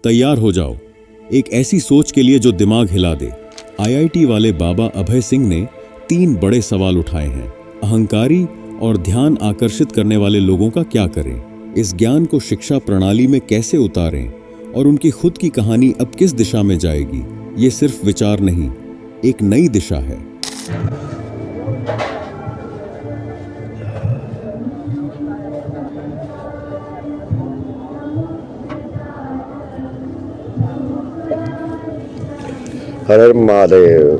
तैयार हो जाओ एक ऐसी सोच के लिए जो दिमाग हिला दे। आईआईटी वाले बाबा अभय सिंह ने 3 बड़े सवाल उठाए हैं। अहंकारी और ध्यान आकर्षित करने वाले लोगों का क्या करें, इस ज्ञान को शिक्षा प्रणाली में कैसे उतारें और उनकी खुद की कहानी अब किस दिशा में जाएगी। ये सिर्फ विचार नहीं, एक नई दिशा है। हर हर महादेव।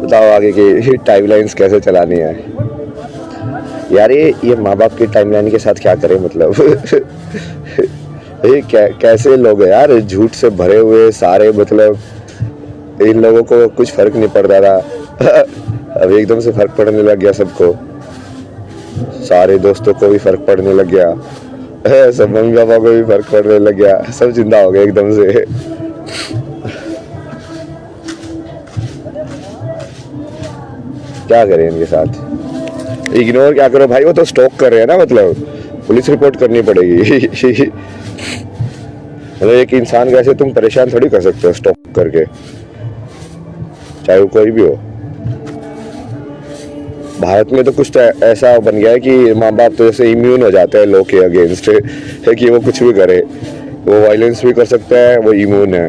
बताओ आगे की टाइमलाइंस कैसे चलानी है यार। ये माँ बाप की टाइमलाइन के साथ क्या करें, मतलब ये कैसे लोग हैं यार, झूठ से भरे हुए सारे। मतलब इन लोगों को कुछ फर्क नहीं पड़ता था अब एकदम से फर्क पड़ने लग गया सबको। सारे दोस्तों को भी फर्क पड़ने लग गया, सब मम्मी पापा को भी फर्क पड़ने लग गया, सब जिंदा हो गए एकदम से। क्या करें इनके साथ, इग्नोर क्या करो भाई, वो तो स्टॉक कर रहे हैं ना, मतलब पुलिस रिपोर्ट करनी पड़ेगी। मतलब एक इंसान कैसे तुम परेशान थोड़ी कर सकते हो स्टॉक करके, चाहे वो कोई भी हो। भारत में तो कुछ तो ऐसा बन गया है कि माँ बाप तो जैसे इम्यून हो जाते हैं लोग के अगेंस्ट, है कि वो कुछ भी करे, वो वायलेंस भी कर सकता है, वो इम्यून है।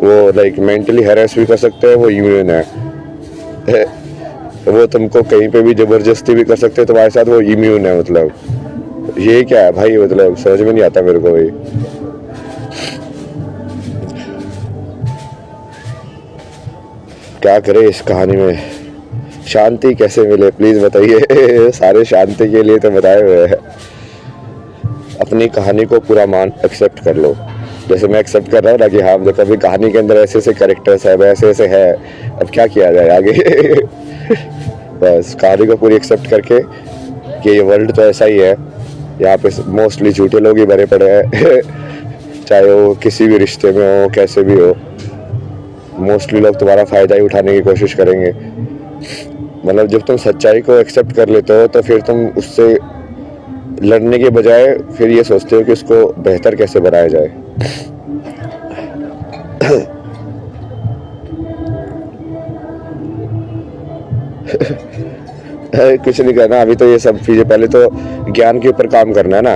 वो लाइक मेंटली हैरेस भी कर सकता है, वो इम्यून है। वो तुमको कहीं पे भी जबरदस्ती भी कर सकते हैं तुम्हारे साथ, वो इम्यून है। मतलब ये क्या है भाई, मतलब समझ में नहीं आता मेरे को भाई। क्या करे इस कहानी में, शांति कैसे मिले प्लीज बताइए। सारे शांति के लिए तो बताए हुए हैं। अपनी कहानी को पूरा मान एक्सेप्ट कर लो, जैसे मैं एक्सेप्ट कर रहा हूँ ना कि हाँ देखो अभी कहानी के अंदर ऐसे ऐसे कैरेक्टर्स है, वैसे ऐसे है, अब क्या किया जाए आगे। बस कहानी को पूरी एक्सेप्ट करके कि ये वर्ल्ड तो ऐसा ही है, यहाँ पे मोस्टली झूठे लोग ही भरे पड़े हैं। चाहे वो किसी भी रिश्ते में हो, कैसे भी हो, मोस्टली लोग तुम्हारा फायदा ही उठाने की कोशिश करेंगे। मतलब जब तुम सच्चाई को एक्सेप्ट कर लेते हो तो फिर तुम उससे लड़ने के बजाय फिर ये सोचते हो कि उसको बेहतर कैसे बनाया जाए। कुछ नहीं करना अभी तो, ये सब चीजें पहले तो ज्ञान के ऊपर काम करना है ना।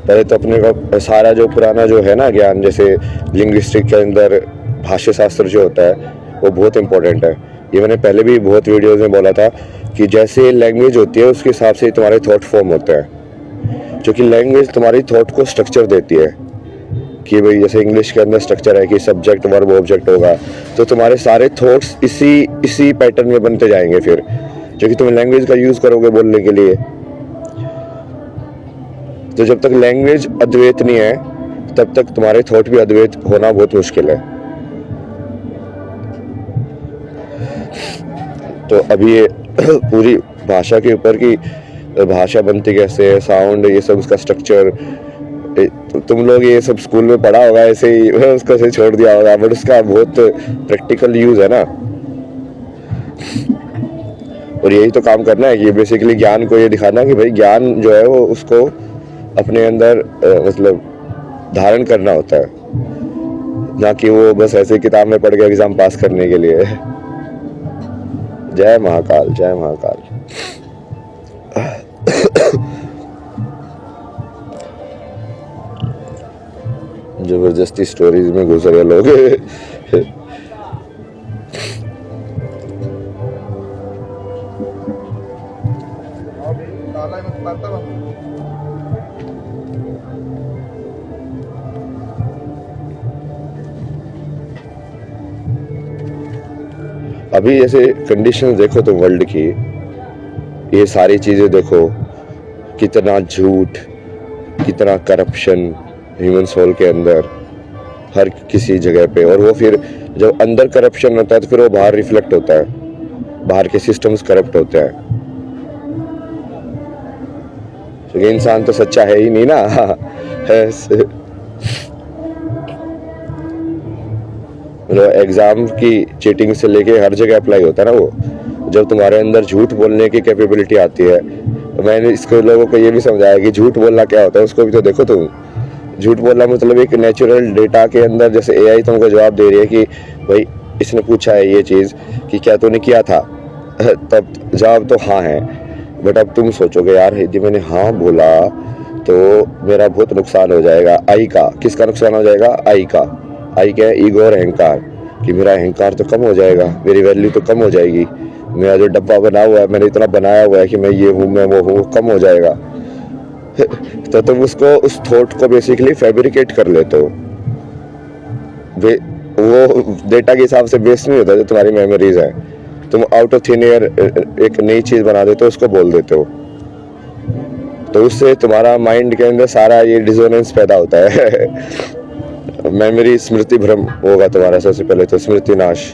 पहले तो अपने को सारा जो पुराना जो है ना ज्ञान, जैसे लिंग्विस्टिक के अंदर भाषा शास्त्र जो होता है वो बहुत इंपॉर्टेंट है। ये मैंने पहले भी बहुत वीडियोस में बोला था कि जैसे लैंग्वेज होती है उसके हिसाब से तुम्हारे थॉट फॉर्म होते हैं, जो कि लैंग्वेज तुम्हारी थॉट को स्ट्रक्चर देती है। कि भाई जैसे इंग्लिश के अंदर स्ट्रक्चर है कि सब्जेक्ट वर्ब ऑब्जेक्ट होगा, तो तुम्हारे सारे थॉट्स इसी पैटर्न में बनते जाएंगे फिर, जो कि तुम लैंग्वेज का यूज करोगे बोलने के लिए। तो जब तक लैंग्वेज अद्वैत नहीं है तब तक तुम्हारे थॉट भी अद्वैत होना बहुत मुश्किल है। तो अभी ये पूरी भाषा के ऊपर की भाषा बनती कैसे है, साउंड, ये सब उसका स्ट्रक्चर, तुम लोग ये सब स्कूल में पढ़ा होगा ऐसे ही, उसको ऐसे छोड़ दिया होगा, बट उसका बहुत प्रैक्टिकल यूज है ना। और यही तो काम करना है कि बेसिकली ज्ञान को ये दिखाना कि भाई ज्ञान जो है वो उसको अपने अंदर मतलब धारण करना होता है, ना कि वो बस ऐसे किताब में पढ़ के एग्जाम पास करने के लिए। जय महाकाल, जय महाकाल। जबरदस्ती स्टोरीज में घुस रहे लोग। अभी जैसे कंडीशन देखो तो वर्ल्ड की, ये सारी चीजें देखो, कितना झूठ, कितना करप्शन ह्यूमन सोल के अंदर हर किसी जगह पे। और वो फिर जब अंदर करप्शन होता है तो फिर वो बाहर रिफ्लेक्ट होता है, बाहर के सिस्टम्स करप्ट होते हैं। तो इंसान तो सच्चा है ही नहीं ना। एग्जाम की चीटिंग से लेके हर जगह अप्लाई होता है ना वो। जब तुम्हारे अंदर झूठ बोलने की कैपेबिलिटी आती है। मैंने इसको लोगों को ये भी समझाया कि झूठ बोलना क्या होता है, उसको भी तो देखो तुम। झूठ बोलना मतलब एक नेचुरल डेटा के अंदर, जैसे एआई तुमको जवाब दे रही है कि भाई इसने पूछा है ये चीज़ कि क्या तूने किया था, तब जवाब तो हाँ है। बट अब तुम सोचोगे यार यदि मैंने हाँ बोला तो मेरा बहुत नुकसान हो जाएगा। आई का, किसका नुकसान हो जाएगा? आई का। आई क्या है? ईगो और अहंकार, कि मेरा अहंकार तो कम हो जाएगा, मेरी वैल्यू तो कम हो जाएगी, मेरा जो डब्बा बना हुआ है, मैंने इतना बनाया हुआ है कि मैं ये हूँ, मैं वो हूँ, कम हो जाएगा। तो तुम उसको, उस थॉट को बेसिकली फैब्रिकेट कर लेते हो। वो डेटा के हिसाब से बेस नहीं होता जो तुम्हारी मेमोरीज है। तुम आउट ऑफ थिन एयर एक नई चीज बना देते हो, उसको बोल देते हो, तो उससे तुम्हारा माइंड के अंदर सारा ये डिसोनेंस पैदा होता है। मेमोरी स्मृति भ्रम होगा तुम्हारा सबसे पहले तो, स्मृति नाश,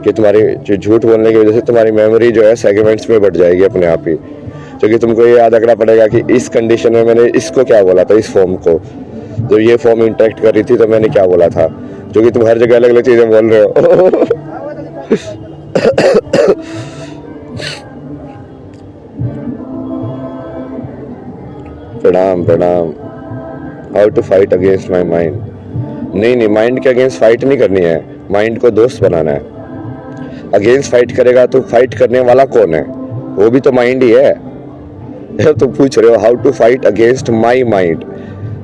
कि तुम्हारी जो झूठ बोलने की वजह से तुम्हारी मेमोरी जो है सेगमेंट्स में बढ़ जाएगी अपने आप ही। क्योंकि तुमको ये याद रखना पड़ेगा कि इस कंडीशन में मैंने इसको क्या बोला था, इस फॉर्म को, जब ये फॉर्म इंटरेक्ट कर रही थी तो मैंने क्या बोला था। जो कि तुम हर जगह अलग अलग चीजें बोल रहे हो। प्रणाम प्रणाम। How to fight against my mind. नहीं, माइंड के अगेंस्ट फाइट नहीं करनी है, माइंड को दोस्त बनाना है। अगेंस्ट फाइट करेगा तो फाइट करने वाला कौन है? वो भी तो माइंड ही है। तुम पूछ रहे हो how to fight against my mind,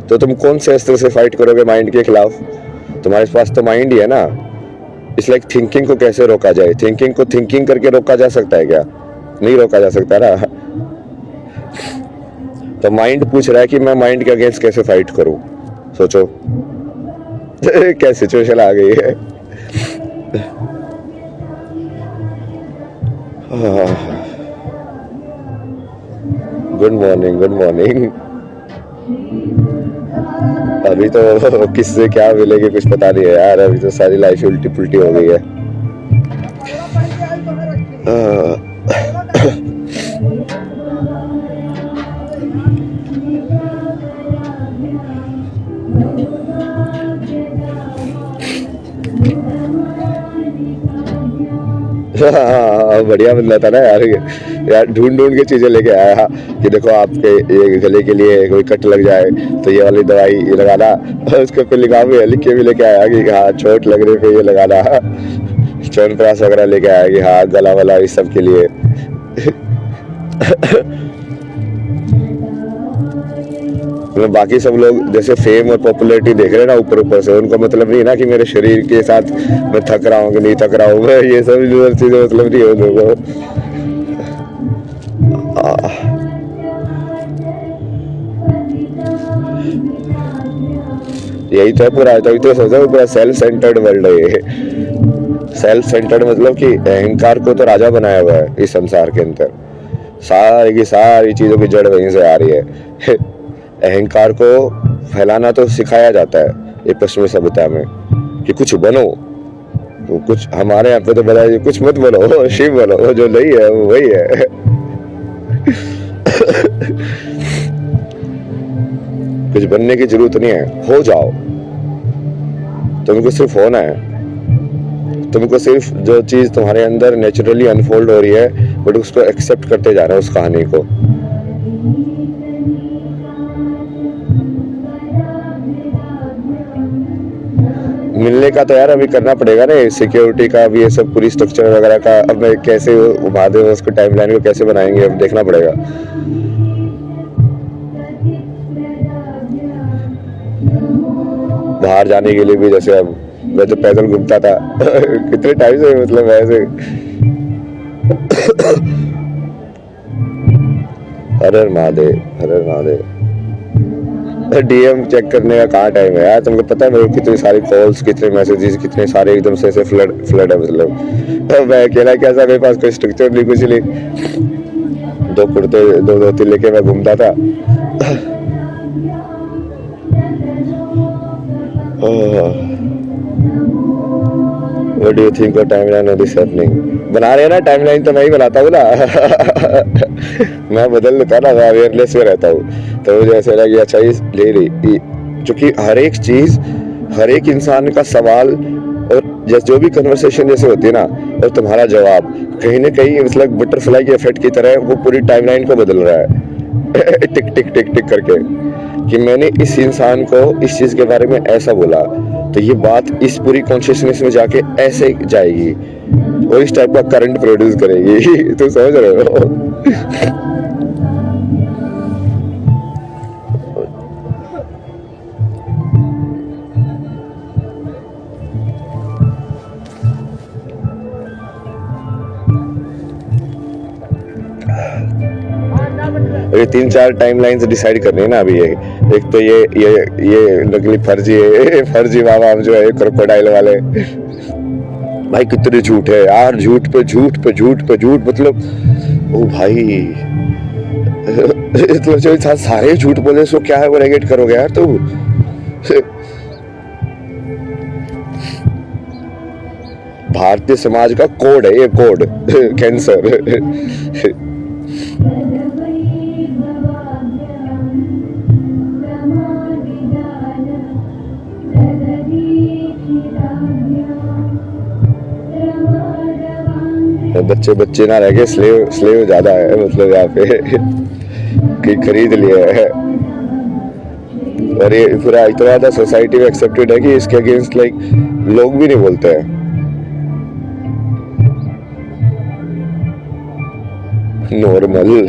तो तुम कौन से अस्त्र से फाइट करोगे माइंड के खिलाफ? तुम्हारे पास तो माइंड ही है ना। इट्स लाइक थिंकिंग को कैसे रोका जाए? थिंकिंग को थिंकिंग करके रोका जा सकता है क्या? नहीं रोका जा सकता ना। तो माइंड पूछ रहा है कि मैं माइंड के अगेंस्ट कैसे फाइट करूं। सोचो क्या सिचुएशन आ गई है। Good morning, good morning. अभी तो किससे क्या मिलेगी कुछ पता नहीं है यार, अभी तो सारी लाइफ उल्टी पुल्टी हो गई है। बढ़िया बंदा था ना यार। यार ढूंढ के चीजें लेके आया कि देखो आपके ये गले के लिए कोई कट लग जाए तो ये वाली दवाई ये लगाना। उसके ऊपर लिखा भी है, लिख के भी लेके आया कि हाँ चोट लगने पे ये लगाना। च्यवनप्राश वगैरह लेके आया कि हाँ गला वाला इस सब के लिए। मतलब बाकी सब लोग जैसे फेम और पॉपुलैरिटी देख रहे हैं ना ऊपर ऊपर से, उनको मतलब नहीं ना कि मेरे शरीर के साथ मैं थक रहा हूँ कि नहीं थक रहा हूँ मैं, ये सब चीजें मतलब नहीं है उनको। यही तो है पूरा। तभी तो सोचा पूरा सेल्फ सेंटर्ड वर्ल्ड है ये। सेल्फ सेंटर्ड मतलब कि अहंकार को तो राजा बनाया हुआ है इस संसार के अंदर। सारी की सारी चीजों की जड़ वहीं से आ रही है। अहंकार को फैलाना तो सिखाया जाता है ये पश्चिमी सभ्यता में कि कुछ बनो। तो कुछ हमारे यहाँ पे तो बताया कुछ मत बोलो, शिव बोलो, जो नहीं है वो वही है। कुछ बनने की जरूरत नहीं है, हो जाओ। तुमको सिर्फ होना है। तुमको सिर्फ जो चीज तुम्हारे अंदर नेचुरली अनफोल्ड हो रही है बट उसको एक्सेप्ट करते जाना है, उस कहानी को। मिलने का तो यार अभी करना पड़ेगा ना, सिक्योरिटी का भी ये सब पूरी स्ट्रक्चर वगैरह का। अब मैं कैसे उभार उसको टाइमलाइन को कैसे बनाएंगे अब देखना पड़ेगा। बाहर जाने के लिए भी जैसे अब मैं तो पैदल घूमता था कितने टाइम से, मतलब ऐसे। हर हर महादेव, हर हर महादेव। डीएम चेक करने का कहाँ टाइम है यार? तुमको पता है मेरे कितनी सारी कॉल्स, कितने मैसेजेस, कितने सारे एकदम से ऐसे फ्लड है। मतलब मैं अकेला कैसा, मेरे पास कोई स्ट्रक्चर नहीं, कुछ नहीं। दो कुर्ते दो धोती लेके मैं घूमता था। What do you think of timeline of this happening? बना रहे हैं ना टाइमलाइन, तो मैं ही बनाता हूँ ना। मैं बदल लेता ना, मैं अवेयरनेस में रहता हूँ। तो मुझे ऐसा लगा कि अच्छा ये ले रही, क्योंकि हर एक चीज, हर एक इंसान का सवाल, और जैसे जो भी कन्वर्सेशन जैसे होती है ना, और तुम्हारा जवाब कहीं ना कहीं मतलब बटरफ्लाई के इफेक्ट की तरह वो पूरी टाइमलाइन को बदल रहा है टिक टिक टिक टिक करके, कि मैंने इस इंसान को इस चीज के बारे में ऐसा बोला, तो ये बात इस पूरी कॉन्शियसनेस में जाके ऐसे जाएगी और इस टाइप का करंट प्रोड्यूस करेगी तुम समझ रहे हो? ये 3-4 टाइमलाइंस डिसाइड करनी है ना अभी। ये एक तो ये नकली फर्जी है फर्जी बाबा हम जो है क्रोकोडाइल वाले, भाई कितने झूठ है यार, झूठ पे झूठ पे झूठ पे झूठ, मतलब ओ भाई मतलब जो इंसान सारे झूठ बोले सो क्या है वो नेगेट करोगे यार तुम? भारतीय समाज का कोड है ये, कोड कैंसर। बच्चे बच्चे ना रह गए, स्लेव ज्यादा है मतलब यहाँ पे कि खरीद लिया है। और ये पूरा इतना ज्यादा सोसाइटी में एक्सेप्टेड है कि इसके अगेंस्ट लाइक लोग भी नहीं बोलते हैं। नॉर्मल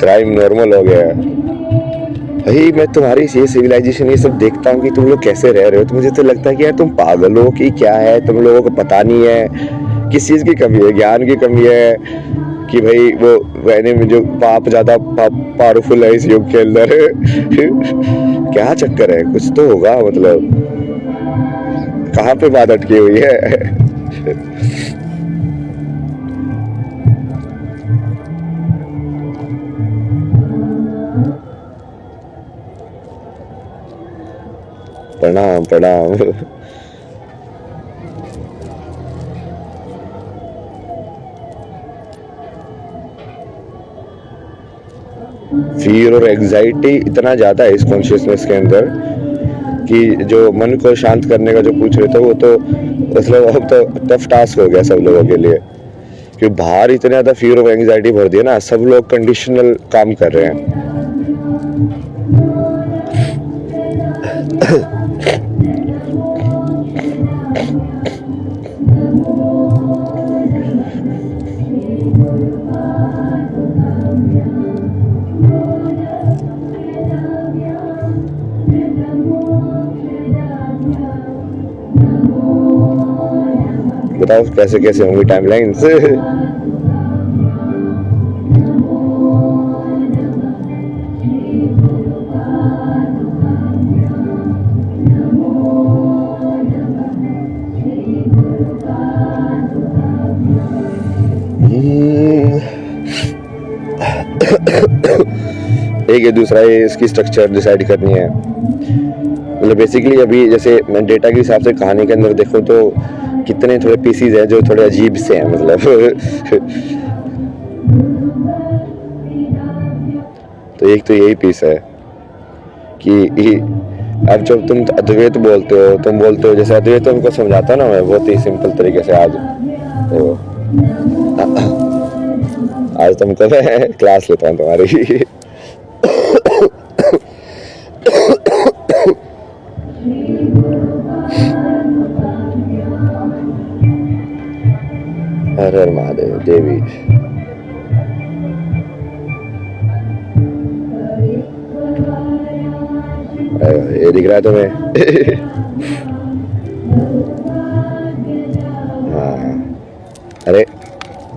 क्राइम नॉर्मल हो गया है भाई। मैं तुम्हारी ये सिविलाइजेशन ये सब देखता हूँ कि तुम लोग कैसे रह रहे हो, तो मुझे तो लगता है कि यार तुम पागल हो कि क्या है, तुम लोगों को पता नहीं है किस चीज की कमी है, ज्ञान की कमी है कि भाई वो रहने में जो पाप ज्यादा पावरफुल है इस युग के अंदर क्या चक्कर है, कुछ तो होगा मतलब, कहाँ पे बात अटकी हुई है? प्रणाम प्रणाम। फियर और एग्जाइटी इतना ज्यादा है इस कॉन्शियसनेस के अंदर कि जो मन को शांत करने का जो पूछ रहे थे वो तो मतलब अब तो टफ टास्क हो गया सब लोगों के लिए, कि बाहर इतने ज्यादा फियर और एंग्जाइटी भर दिया ना, सब लोग कंडीशनल काम कर रहे हैं। बताओ कैसे कैसे होंगी टाइमलाइंस? एक है, दूसरा है इसकी स्ट्रक्चर डिसाइड करनी है। मतलब बेसिकली अभी जैसे मैं डेटा के हिसाब से कहानी के अंदर देखूं तो कितने थोड़े पीसीज हैं जो थोड़े अजीब से हैं मतलब तो एक तो यही पीस है कि अब जब तुम अद्वैत बोलते हो, तुम बोलते हो जैसे अद्वैत तुमको समझाता ना मैं बहुत ही सिंपल तरीके से आज, तो आज तुमको मैं क्लास लेता हूँ तुम्हारी हर हर महादेव देवी। ये दिख रहा है तुम्हें? हाँ, अरे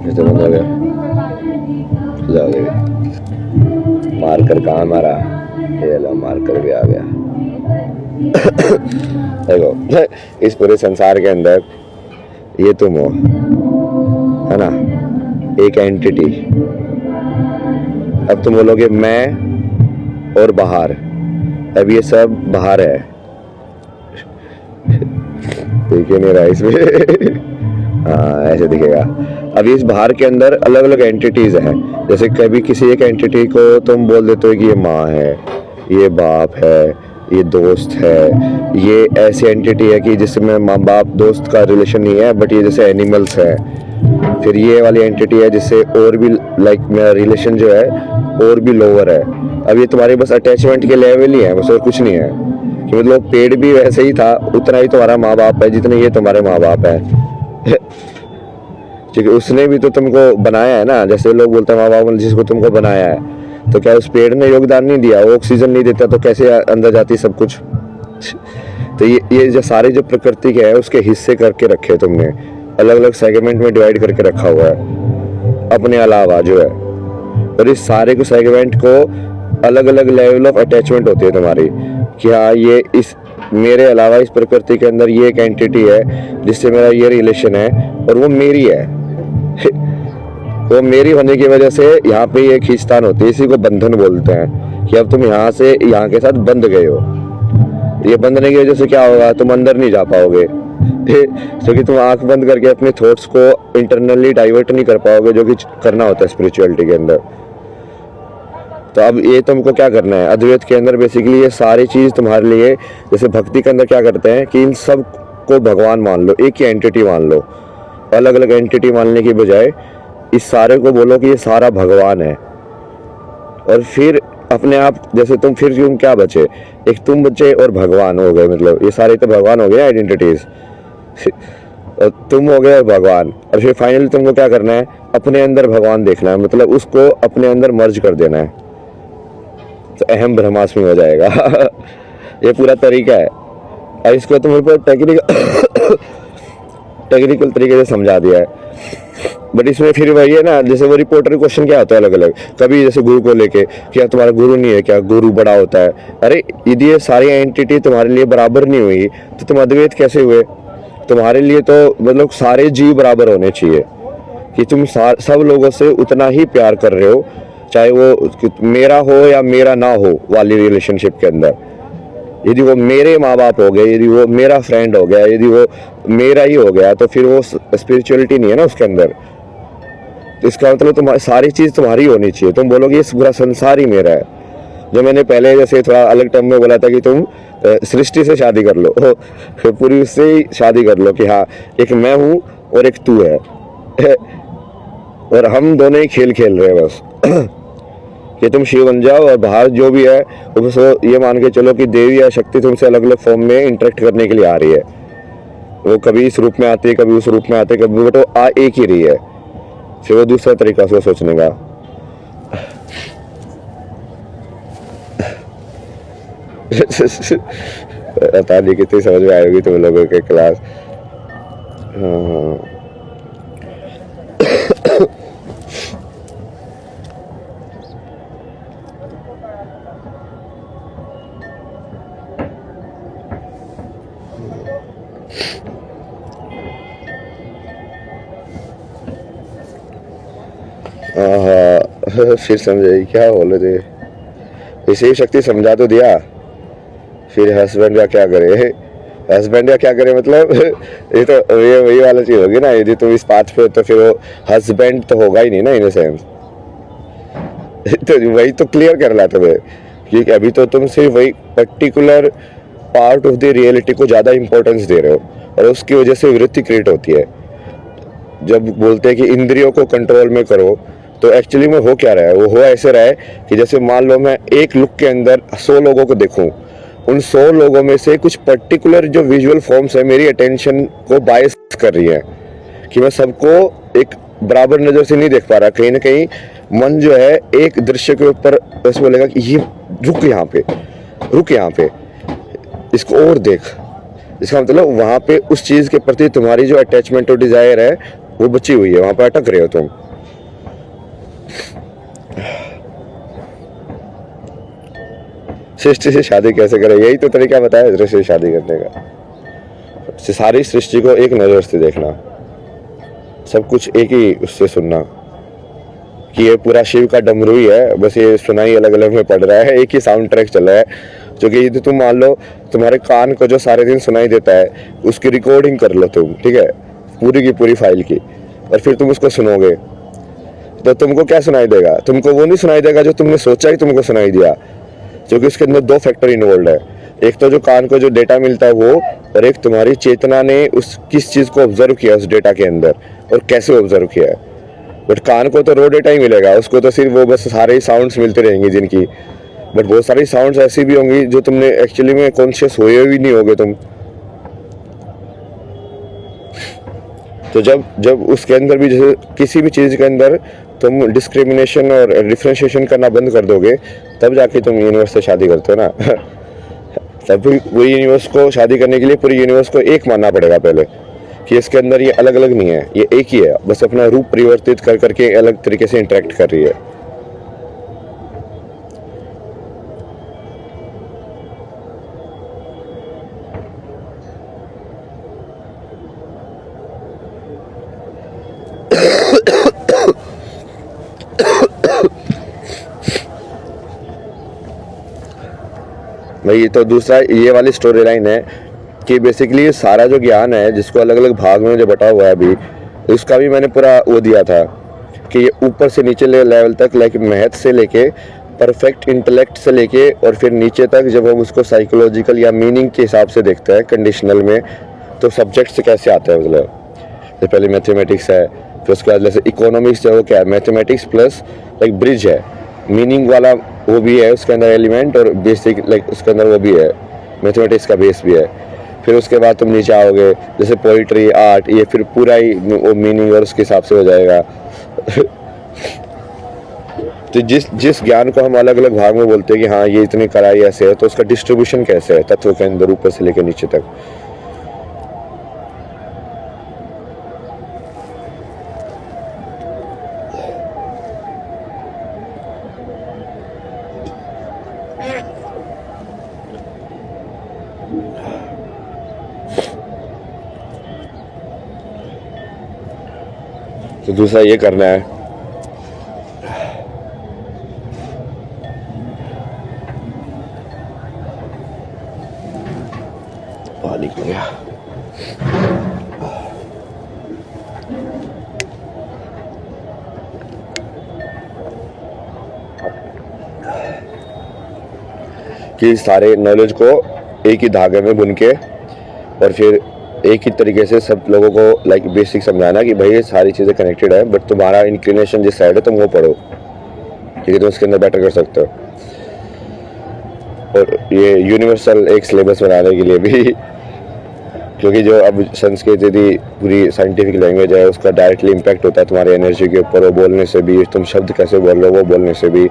तो बंद हो गया, जाओ देवी। मार्कर कहाँ मारा? ये लो मार्कर भी आ गया। देखो इस पूरे संसार के अंदर ये तुम हो, है ना, एक एंटिटी। अब तुम बोलोगे मैं और बाहर, अब ये सब बाहर है, देख नहीं रहा इसमें हाँ ऐसे दिखेगा। अब इस बाहर के अंदर अलग अलग एंटिटीज हैं। जैसे कभी किसी एक एंटिटी को तुम बोल देते हो कि ये माँ है, ये बाप है, ये दोस्त है, ये ऐसी एंटिटी है कि जिसमें माँ बाप दोस्त का रिलेशन नहीं है, बट ये जैसे एनिमल्स है। फिर ये वाली एंटिटी है जिससे और भी लाइक मेरा रिलेशन जो है और भी लोअर है। अब ये तुम्हारे बस अटैचमेंट के लेवल ही है, बस और कुछ नहीं है। कि मतलब पेड़ भी वैसे ही था, उतना ही तुम्हारा माँ बाप है जितने ये तुम्हारे माँ बाप है। क्योंकि उसने भी तो तुमको बनाया है ना, जैसे लोग बोलते हैं माँ बाप ने जिसको तुमको बनाया है, तो क्या उस पेड़ ने योगदान नहीं दिया? वो ऑक्सीजन नहीं देता तो कैसे अंदर जाती सब कुछ? तो ये जो सारे जो प्रकृति के है उसके हिस्से करके रखे तुमने, अलग अलग सेगमेंट में डिवाइड करके रखा हुआ है अपने अलावा जो है। और इस सारे को सेगमेंट को अलग अलग लेवल ऑफ अटैचमेंट होती है तुम्हारी, कि हाँ ये इस मेरे अलावा इस प्रकृति के अंदर ये एक एंटिटी है जिससे मेरा ये रिलेशन है और वो मेरी है। वो मेरी होने की वजह से यहाँ पे ये खींचतान होती है, इसी को बंधन बोलते हैं। कि अब तुम यहाँ से यहाँ के साथ बंध गए हो, ये बंधने की वजह से क्या होगा? तुम अंदर नहीं जा पाओगे, क्योंकि तुम आंख बंद करके अपने थॉट्स को इंटरनली डाइवर्ट नहीं कर पाओगे, जो कि करना होता है स्पिरिचुअलिटी के अंदर। तो अब ये तुमको क्या करना है? अद्वैत के अंदर बेसिकली ये सारी चीज़ तुम्हारे लिए, जैसे भक्ति के अंदर क्या करते हैं कि इन सब को भगवान मान लो, एक ही एंटिटी मान लो। अलग अलग एंटिटी मानने की बजाय इस सारे को बोलो कि ये सारा भगवान है। और फिर अपने आप, जैसे तुम फिर क्यों क्या बचे? एक तुम बचे और भगवान हो गए। मतलब ये सारे तो भगवान हो गए आइडेंटिटीज। तुम हो गए और भगवान। और फिर फाइनली तुमको क्या करना है? अपने अंदर भगवान देखना है, मतलब उसको अपने अंदर मर्ज कर देना है, तो अहम ब्रह्मास्मि हो जाएगा। ये पूरा तरीका है। और इसको तुम टेक्निकल तरीके से समझा दिया है। बट इसमें फिर वही है ना, जैसे वो रिपोर्टर क्वेश्चन क्या होता है अलग अलग, कभी जैसे गुरु को लेके, क्या तुम्हारा गुरु नहीं है क्या? गुरु बड़ा होता है। अरे यदि ये सारी एंटिटी तुम्हारे लिए बराबर नहीं हुई तो तुम अद्वैत कैसे हुए? तुम्हारे लिए तो मतलब सारे जीव बराबर होने चाहिए, कि तुम सब लोगों से उतना ही प्यार कर रहे हो, चाहे वो मेरा हो या मेरा ना हो वाली रिलेशनशिप के अंदर। यदि वो मेरे माँ बाप हो गए, यदि वो मेरा फ्रेंड हो गया, यदि वो मेरा ही हो गया, तो फिर वो स्पिरिचुअलिटी नहीं है ना उसके अंदर। तो इसका मतलब तुम्हारी सारी चीज़ तुम्हारी होनी चाहिए। तुम बोलोगे ये पूरा संसार ही मेरा है। जो मैंने पहले जैसे थोड़ा अलग टर्म में बोला था कि तुम सृष्टि से शादी कर लो, पूरी उससे ही शादी कर लो, कि हाँ एक मैं हूँ और एक तू है, और हम दोनों ही खेल खेल रहे हैं बस। कि तुम शिव बन जाओ और बाहर जो भी है उसको ये मान के चलो कि देवी या शक्ति तुमसे अलग अलग फॉर्म में इंटरेक्ट करने के लिए आ रही है। वो कभी इस रूप में आती है, कभी उस रूप में आते है, कभी, बट वो आ एक ही रही है। फिर वो दूसरा तरीका उसको सोचने का। पता नहीं कितनी समझ में आएगी तुम लोगों के क्लास। हाँ फिर समझे क्या बोले थे? इसे शक्ति समझा तो दिया, फिर हस्बैंड का क्या करे? हस्बैंड का क्या करे मतलब ये तो ये वही वाला चीज होगी ना। यदि तुम इस पाथ पे हो तो फिर वो हस्बैंड तो होगा ही नहीं ना, इन सेंस। तो वही तो क्लियर कर रहा तुम्हें, क्योंकि अभी तो तुम सिर्फ वही particular part of the reality को ज़्यादा इंपॉर्टेंस दे रहे हो, और उसकी वजह से वृत्ति क्रिएट होती है। जब बोलते हैं कि इंद्रियों को कंट्रोल में करो, तो एक्चुअली में हो क्या रहा है? वो हो ऐसे रहा है कि जैसे मान लो मैं एक लुक के अंदर 100 लोगों को देखूं, उन 100 लोगों में से कुछ पर्टिकुलर जो विजुअल फॉर्म्स है मेरी अटेंशन को बायस कर रही है, कि मैं सबको एक बराबर नज़र से नहीं देख पा रहा। कहीं ना कहीं मन जो है एक दृश्य के ऊपर बस बोलेगा कि ये रुक यहाँ पे, इसको और देख। इसका मतलब वहाँ पे उस चीज़ के प्रति तुम्हारी जो अटैचमेंट और डिजायर है वो बची हुई है, वहाँ पे अटक रहे हो तुम। सृष्टि से शादी कैसे करें? यही तो तरीका बताया सृष्टि से शादी करने का। सारी सृष्टि को एक नज़र से देखना, सब कुछ एक ही उससे सुनना, कि ये पूरा शिव का डमरू ही है, बस ये सुनाई अलग अलग में पड़ रहा है, एक ही साउंड ट्रैक चल रहा है। जो कि यदि तुम मान लो तुम्हारे कान को जो सारे दिन सुनाई देता है उसकी रिकॉर्डिंग कर लो तुम, ठीक है, पूरी की पूरी फाइल की, और फिर तुम उसको सुनोगे तो तुमको क्या सुनाई देगा? तुमको वो नहीं सुनाई देगा जो तुमने सोचा ही तुमको सुनाई दिया, क्योंकि इसके अंदर 2 फैक्टर इन्वॉल्व है। एक तो जो कान को जो डेटा मिलता है वो, और एक तुम्हारी चेतना ने उस किस चीज़ को ऑब्जर्व किया उस डेटा के अंदर और कैसे ऑब्जर्व किया है। बट कान को तो रो डेटा ही मिलेगा, उसको तो सिर्फ वो बस सारे साउंड्स मिलते रहेंगे जिनकी, बट बहुत सारी साउंड्स ऐसी भी होंगी जो तुमने एक्चुअली में कॉन्शियस हुए भी नहीं होगे तुम। तो जब उसके अंदर भी जैसे किसी भी चीज़ के अंदर तुम डिस्क्रिमिनेशन और डिफ्रेंशिएशन करना बंद कर दोगे, तब जाके तुम यूनिवर्स से शादी करते हो ना। तब वही यूनिवर्स को शादी करने के लिए पूरी यूनिवर्स को एक मानना पड़ेगा पहले, कि इसके अंदर ये अलग अलग नहीं है, ये एक ही है, बस अपना रूप परिवर्तित कर करके अलग तरीके से इंटरेक्ट कर रही है। भाई तो दूसरा ये वाली स्टोरी लाइन है कि बेसिकली सारा जो ज्ञान है जिसको अलग अलग भाग में जो बटा हुआ है अभी, उसका भी मैंने पूरा वो दिया था कि ये ऊपर से नीचे लेवल तक, लाइक मैथ से लेके परफेक्ट इंटेलेक्ट से लेके और फिर नीचे तक जब हम उसको साइकोलॉजिकल या मीनिंग के हिसाब से देखते हैं कंडीशनल में, तो सब्जेक्ट से कैसे आता है। मतलब तो पहले मैथमेटिक्स है, फिर उसके बाद जैसे इकोनॉमिक्स है, वो क्या है, मैथमेटिक्स प्लस लाइक ब्रिज है, मीनिंग वाला वो भी है उसके अंदर एलिमेंट, और बेसिक लाइक उसके अंदर वो भी है, मैथमेटिक्स का बेस भी है। फिर उसके बाद तुम नीचे आओगे जैसे पोइट्री, आर्ट, ये फिर पूरा ही वो मीनिंग और उसके हिसाब से हो जाएगा। तो जिस ज्ञान को हम अलग अलग भाग में बोलते हैं कि हाँ ये इतनी कड़ाई ऐसे है, तो उसका डिस्ट्रीब्यूशन कैसे है तत्व के अंदर ऊपर से लेकर नीचे तक। तो दूसरा ये करना है, पानी हो गया, कि सारे नॉलेज को एक ही धागे में बुन के और फिर एक ही तरीके से सब लोगों को लाइक बेसिक समझाना कि भाई ये सारी चीज़ें कनेक्टेड है, बट तुम्हारा इंक्लिनेशन जिस साइड है तुम वो पढ़ो, ठीक है, तुम उसके अंदर बेटर कर सकते हो। और ये यूनिवर्सल एक सिलेबस बनाने के लिए भी, क्योंकि जो अब संस्कृत यदि पूरी साइंटिफिक लैंग्वेज है, उसका डायरेक्टली इम्पैक्ट होता है तुम्हारी एनर्जी के ऊपर, वो बोलने से भी, तुम शब्द कैसे बोल रहे हो वो बोलने से भी।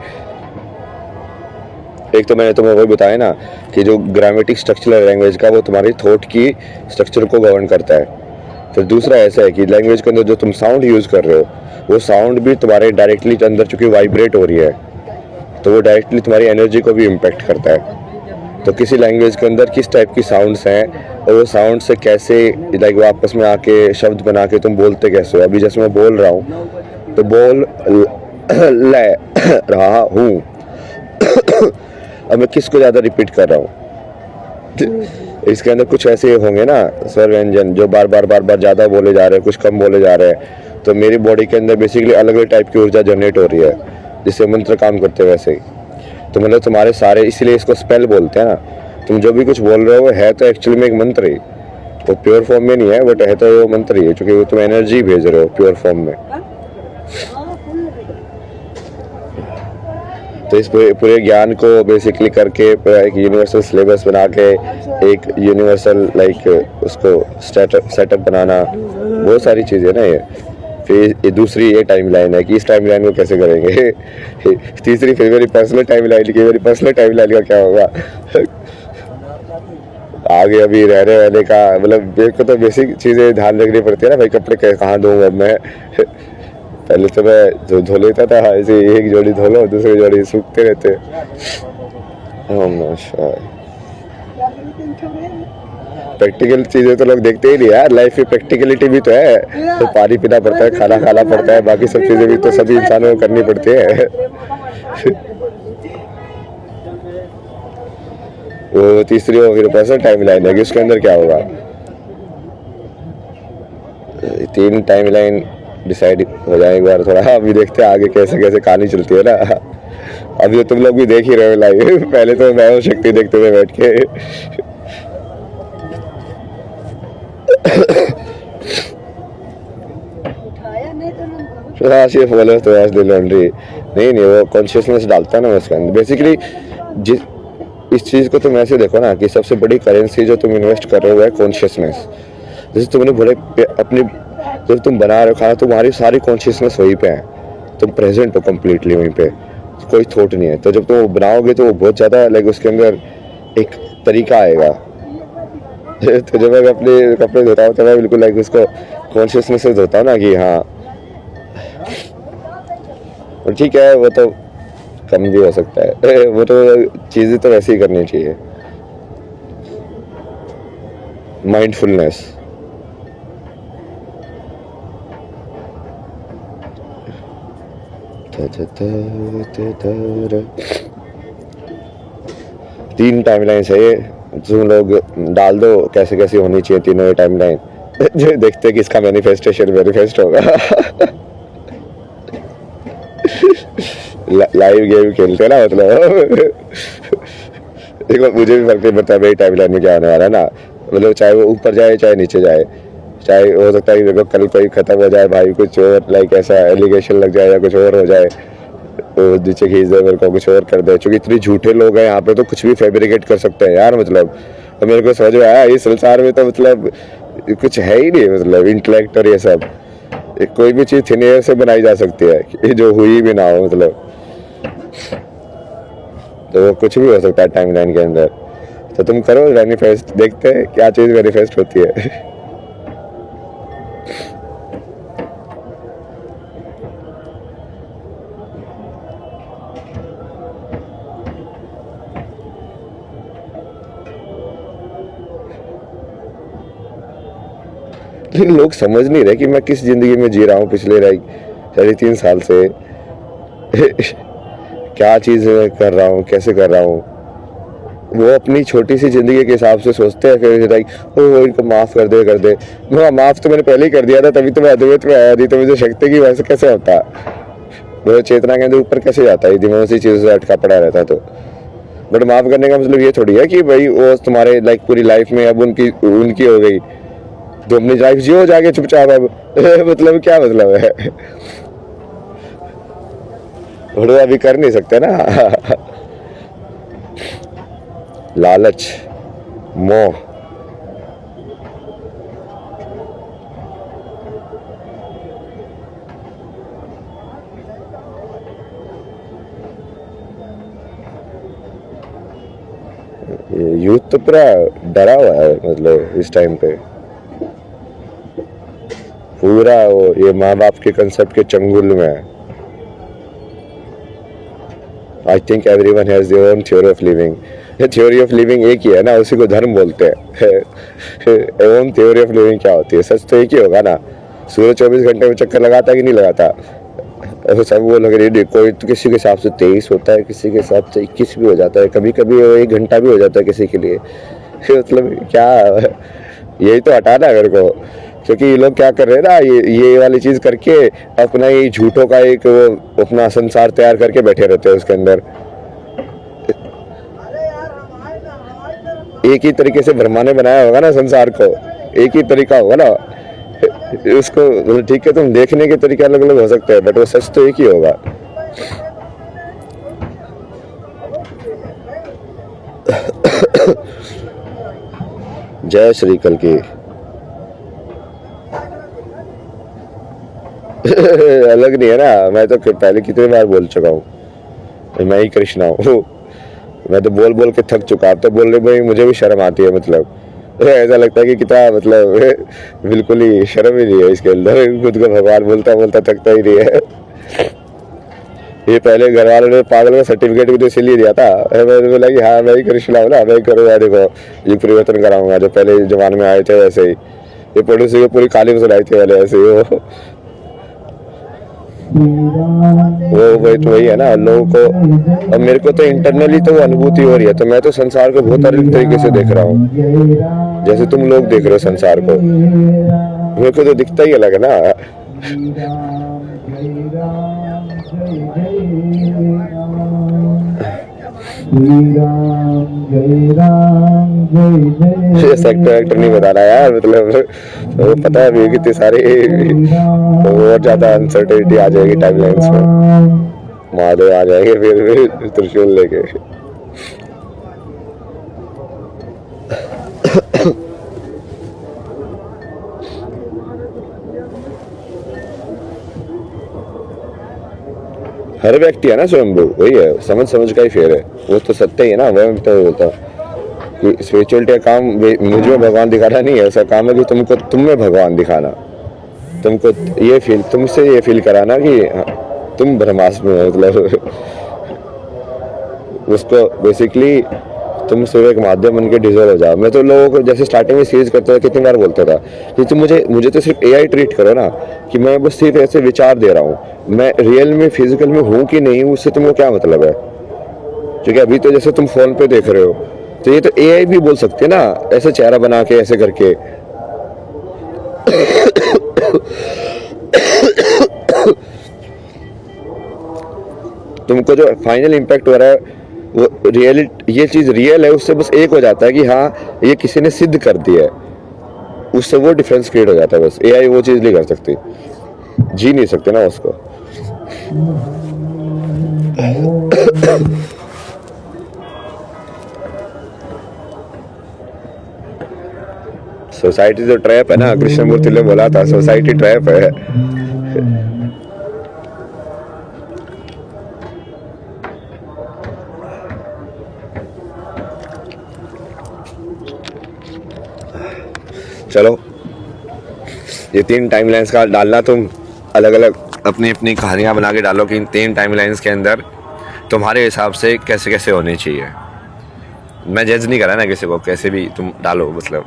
एक तो मैंने तुम्हें वही बताया ना कि जो ग्रामेटिक स्ट्रक्चर है लैंग्वेज का, वो तुम्हारी थॉट की स्ट्रक्चर को गवर्न करता है। तो दूसरा ऐसा है कि लैंग्वेज के अंदर जो तुम साउंड यूज़ कर रहे हो, वो साउंड भी तुम्हारे डायरेक्टली अंदर चूँकि वाइब्रेट हो रही है, तो वो डायरेक्टली तुम्हारी एनर्जी को भी इम्पैक्ट करता है। तो किसी लैंग्वेज के अंदर किस टाइप की साउंड्स हैं और वो साउंड से कैसे लाइक वो आपस में आके शब्द बना के तुम बोलते कैसे हो। अभी जैसे मैं बोल रहा हूँ तो बोल ले रहा हूँ, अब मैं किसको ज़्यादा रिपीट कर रहा हूँ। इसके अंदर कुछ ऐसे होंगे ना स्वर व्यंजन जो बार बार ज़्यादा बोले जा रहे हैं, कुछ कम बोले जा रहे हैं, तो मेरी बॉडी के अंदर बेसिकली अलग अलग टाइप की ऊर्जा जनरेट हो रही है, जिससे मंत्र काम करते हैं वैसे ही। तो मतलब तुम्हारे सारे, इसीलिए इसको स्पेल बोलते हैं ना, तुम जो भी कुछ बोल रहे हो वो है तो एक्चुअली में एक मंत्र ही, वो प्योर फॉर्म में नहीं है, बट है तो वो मंत्र ही है, क्योंकि वो तुम एनर्जी भेज रहे हो प्योर फॉर्म में। तो इस पूरे ज्ञान को बेसिकली करके एक यूनिवर्सल सिलेबस बना के एक यूनिवर्सल लाइक उसको सेटअप बनाना, बहुत सारी चीज़ें ना ये। फिर ये दूसरी ये टाइम लाइन है कि इस टाइम लाइन को कैसे करेंगे। तीसरी फिर मेरी पर्सनल टाइम लाइन की, मेरी पर्सनल टाइम लाइन का क्या होगा आगे। अभी रहने वाले का मतलब मेरे को तो बेसिक चीज़ें ध्यान रखनी पड़ती है ना भाई, कपड़े कहाँ धोऊंगा मैं। पहले तो मैं धो लेता था ऐसे, एक जोड़ी धो लो दूसरी जोड़ी सूखते रहते। प्रैक्टिकल चीजें तो लोग देखते ही नहीं यार, लाइफ की प्रैक्टिकलिटी भी तो है, तो पानी पीना पड़ता है, खाना खाना पड़ता है, बाकी सब चीजें भी तो सभी इंसानों को करनी पड़ती है। वो तीसरी हो फिर पर्सनल टाइम लाइन है कि उसके अंदर क्या होगा। तीन टाइम लाइन डिसाइड हो जाए एक बार थोड़ा। अभी देखते हैं आगे कैसे कैसे कहानी चलती है ना। अभी तो तुम लोग भी देख ही रहे हो लाइव, पहले तो मैं और शक्ति देखते थे बैठ के। हाँ सिर्फ बोलो तो आज लॉन्ड्री नहीं नहीं, वो कॉन्शियसनेस डालता है ना उसके अंदर बेसिकली। जिस इस चीज़ को तुम ऐसे देखो ना कि सबसे बड़ी करेंसी जो तुम इन्वेस्ट कर रहे हो है कॉन्शियसनेस। जैसे तुमने बोले अपनी जब तुम बना रहे हो खाना, तुम्हारी सारी कॉन्शियसनेस वहीं पे है, तुम प्रेजेंट हो कम्प्लीटली वहीं पे, कोई थॉट नहीं है। तो जब तुम वो बनाओगे तो वो बहुत ज़्यादा लाइक उसके अंदर एक तरीका आएगा। तो जब मैं अपने कपड़े धोता हूँ तो मैं बिल्कुल लाइक उसको कॉन्शियसनेस से धोता हूँ ना कि हाँ और ठीक है, वो तो कम भी हो सकता है। वो तो चीज़ें तो वैसे ही करनी चाहिए। माइंडफुलनेस तीन टाइमलाइंस है ये, तुम लोग डाल दो कैसे कैसे होनी चाहिए तीनों टाइमलाइन। जो देखते हैं कि इसका मैनिफेस्टेशन मैनिफेस्ट होगा। लाइव गेम खेलते ना मतलब। देखो मुझे भी फर्क नहीं पड़ता मेरी टाइमलाइन में क्या होने वाला है ना, मतलब चाहे वो ऊपर जाए चाहे नीचे जाए, चाहे हो सकता है कि देखो कल कोई खत्म हो जाए भाई, कुछ और लाइक ऐसा एलिगेशन लग जाए या कुछ और हो जाए, तो नीचे खींच दे मेरे को, कुछ और कर दे। क्योंकि इतने झूठे लोग हैं यहाँ पे, तो कुछ भी फैब्रिकेट कर सकते हैं यार मतलब। तो मेरे को समझ में आया इस संसार में तो मतलब कुछ है ही नहीं, मतलब इंटेलेक्ट और ये सब, कोई भी चीज़ थिन एयर से बनाई जा सकती है जो हुई भी ना हो मतलब। तो वो कुछ भी हो सकता है टाइमलाइन के अंदर। तो तुम करो मैनिफेस्ट, देखते हैं क्या चीज़ मैनिफेस्ट होती है। लेकिन लोग समझ नहीं रहे कि मैं किस जिंदगी में जी रहा हूँ पिछले 3.5 साल से। क्या चीज़ कर रहा हूँ, कैसे कर रहा हूँ। वो अपनी छोटी सी जिंदगी के हिसाब से सोचते हैं, फिर लाइक ओ इनको माफ़ कर दे। माफ़ तो मैंने पहले ही कर दिया था, तभी तो मैं अद्वैत में आया, नहीं तो मुझे शक्ति की वैसे कैसे होता, वो चेतना के अंदर ऊपर कैसे जाता है, दिमाग उसी चीज़ से अटका पड़ा रहता। तो बट माफ़ करने का मतलब ये थोड़ी है कि भाई वो तुम्हारे लाइक पूरी लाइफ में अब उनकी हो गई, तो अपनी लाइफ जियो जाके चुपचाप अब। मतलब क्या मतलब है, वो अभी कर नहीं सकते ना। लालच, मोह, यूथ तो पूरा डरा हुआ है मतलब इस टाइम पे, पूरा वो ये माँ बाप के कंसेप्ट के चंगुल में है। I think everyone has their own theory of living. Theory of living एक ही है ना, उसी को धर्म बोलते हैं। ओन थ्योरी ऑफ लिविंग क्या होती है? सच तो एक ही होगा ना। सूर्य 24 घंटे में चक्कर लगाता है कि नहीं लगाता? सब वो लग रही है, कोई तो किसी के हिसाब से 23 होता है, किसी के हिसाब से 21 भी हो जाता है, कभी कभी 1 घंटा भी हो जाता है किसी के लिए। मतलब क्या, यही तो हटाना है मेरे को। क्योंकि ये लोग क्या कर रहे हैं ना, ये वाली चीज़ करके अपना ये झूठों का एक वो अपना संसार तैयार करके बैठे रहते हैं उसके अंदर। एक ही तरीके से ब्रह्मा ने बनाया होगा ना संसार को, एक ही तरीका होगा ना उसको। ठीक है, तुम देखने के तरीके अलग अलग हो सकते हैं, बट वो सच तो एक ही होगा। जय श्री कल की। अलग नहीं है ना, मैं तो पहले कितनी बार बोल चुका हूँ मैं ही कृष्णा हूँ। मैं तो बोल बोल के थक चुका, अब तो बोलने में मुझे भी शर्म आती है। मतलब ऐसा लगता है कि कितना मतलब बिल्कुल ही शर्म ही नहीं है इसके अंदर, खुद को भगवान बोलता बोलता थकता ही नहीं है। ये पहले घर वालों ने पागल का सर्टिफिकेट भी तो इसीलिए दिया था। मैंने बोला कि हाँ मैं ही कृष्णा हूँ ना, मैं ही करूँगा, देखो ये परिवर्तन कराऊंगा। जो पहले जमाने में आए थे वैसे ही, ये पड़ोसी को पूरी काली में सुनाई थी पहले ऐसे ही। वो वही है ना लोगों को। अब मेरे को तो इंटरनली तो वो अनुभूति हो रही है, तो मैं तो संसार को बहुत अलग तरीके से देख रहा हूँ, जैसे तुम लोग देख रहे हो संसार को। मेरे को तो दिखता ही अलग है ना। ये सेक्टर नहीं बता रहा यार, मतलब तो पता है अभी कितनी सारी और ज्यादा अनसर्टेनिटी आ जाएगी टाइमलाइंस में। महादेव आ जाएंगे फिर त्रिशूल लेके। हर व्यक्ति है ना स्वयंभू, वही है, समझ समझ का ही फेर है, वो तो सत्य ही है ना। वह तो बोलता कि स्पिरिचुअलिटी का काम मुझ में भगवान दिखाना नहीं है, ऐसा काम है कि तुमको तुम में भगवान दिखाना, तुमको ये फील, तुमसे ये फील कराना कि तुम ब्रह्मास्म हो, मतलब उसको बेसिकली तुम सूर्य के माध्यम बन के डिजोल्व हो जाओ। मैं तो लोगों को जैसे स्टार्टिंग में सीरीज करता था कितनी बार बोलता था कि तुम मुझे तो सिर्फ एआई ट्रीट करो ना, कि मैं बस सिर्फ ऐसे विचार दे रहा हूँ, मैं रियल में फिजिकल में हूँ कि नहीं, उससे तुमको क्या मतलब है। क्योंकि अभी तो जैसे तुम फोन पे देख रहे हो, तो ये तो एआई भी बोल सकते ना, ऐसे चेहरा बना के ऐसे करके। तुमको जो फाइनल इम्पैक्ट हो रहा है वो रियल, ये चीज रियल है, उससे बस एक हो जाता है कि हाँ ये किसी ने सिद्ध कर दिया है, उससे वो डिफरेंस क्रिएट हो जाता है। बस एआई वो चीज नहीं कर सकती, जी नहीं सकते ना उसको। सोसाइटी जो ट्रैप है ना, कृष्णमूर्ति ने बोला था सोसाइटी ट्रैप है। चलो ये 3 टाइमलाइंस का डालना, तुम अलग अलग अपनी अपनी कहानियां बना के डालो कि इन 3 टाइमलाइंस के अंदर तुम्हारे हिसाब से कैसे कैसे होनी चाहिए। मैं जज नहीं कर रहा ना किसी को, कैसे भी तुम डालो, मतलब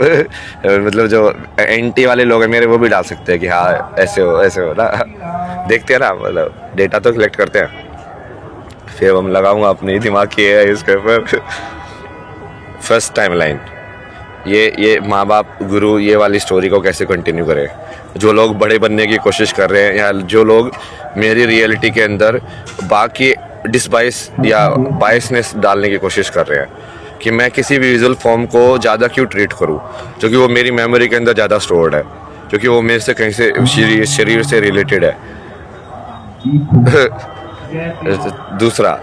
मतलब जो एंटी वाले लोग हैं मेरे, वो भी डाल सकते हैं कि हाँ ऐसे हो ना। देखते हैं ना, मतलब डेटा तो कलेक्ट करते हैं, फिर हम लगाऊंगा अपनी दिमाग की है इसके ऊपर। फर्स्ट टाइमलाइन, ये माँ बाप गुरु ये वाली स्टोरी को कैसे कंटिन्यू करें। जो लोग बड़े बनने की कोशिश कर रहे हैं, या जो लोग मेरी रियलिटी के अंदर बाकी डिसबाइस या बायसनेस डालने की कोशिश कर रहे हैं कि मैं किसी भी विजुअल फॉर्म को ज़्यादा क्यों ट्रीट करूं, क्योंकि वो मेरी मेमोरी के अंदर ज़्यादा स्टोर्ड है, क्योंकि वो मेरे से कहीं से शरीर से रिलेटेड है। दूसरा,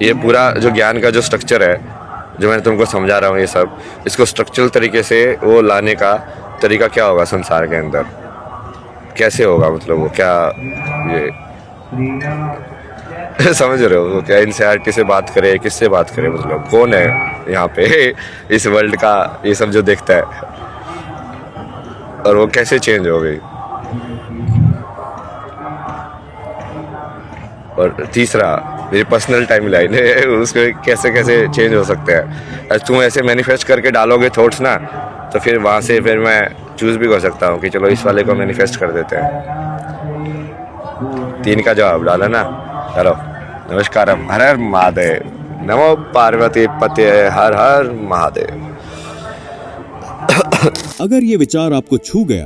ये पूरा जो ज्ञान का जो स्ट्रक्चर है, जो मैं तुमको समझा रहा हूँ, ये सब इसको स्ट्रक्चरल तरीके से वो लाने का तरीका क्या होगा संसार के अंदर, कैसे होगा, मतलब वो क्या ये समझ रहे हो, वो क्या एनसीईआरटी से बात करे, किससे बात करे, मतलब कौन है यहाँ पे इस वर्ल्ड का ये सब जो देखता है, और वो कैसे चेंज हो गई। और तीसरा, मेरी पर्सनल टाइमलाइन है, उसको कैसे कैसे चेंज हो सकते हैं। तुम ऐसे मैनिफेस्ट करके डालोगे थॉट्स ना, तो फिर वहाँ से फिर मैं चूज भी कर सकता हूँ कि चलो इस वाले को मैनिफेस्ट कर देते हैं। 3 का जवाब डाला ना। हेलो, नमस्कारम, हर हर महादेव, नमो पार्वती पते, हर हर महादेव। अगर ये विचार आपको छू गया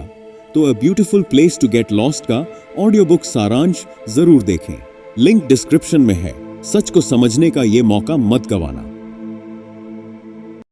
तो a beautiful place to get lost का ऑडियो बुक सारांश जरूर देखें। लिंक डिस्क्रिप्शन में है। सच को समझने का ये मौका मत गंवाना।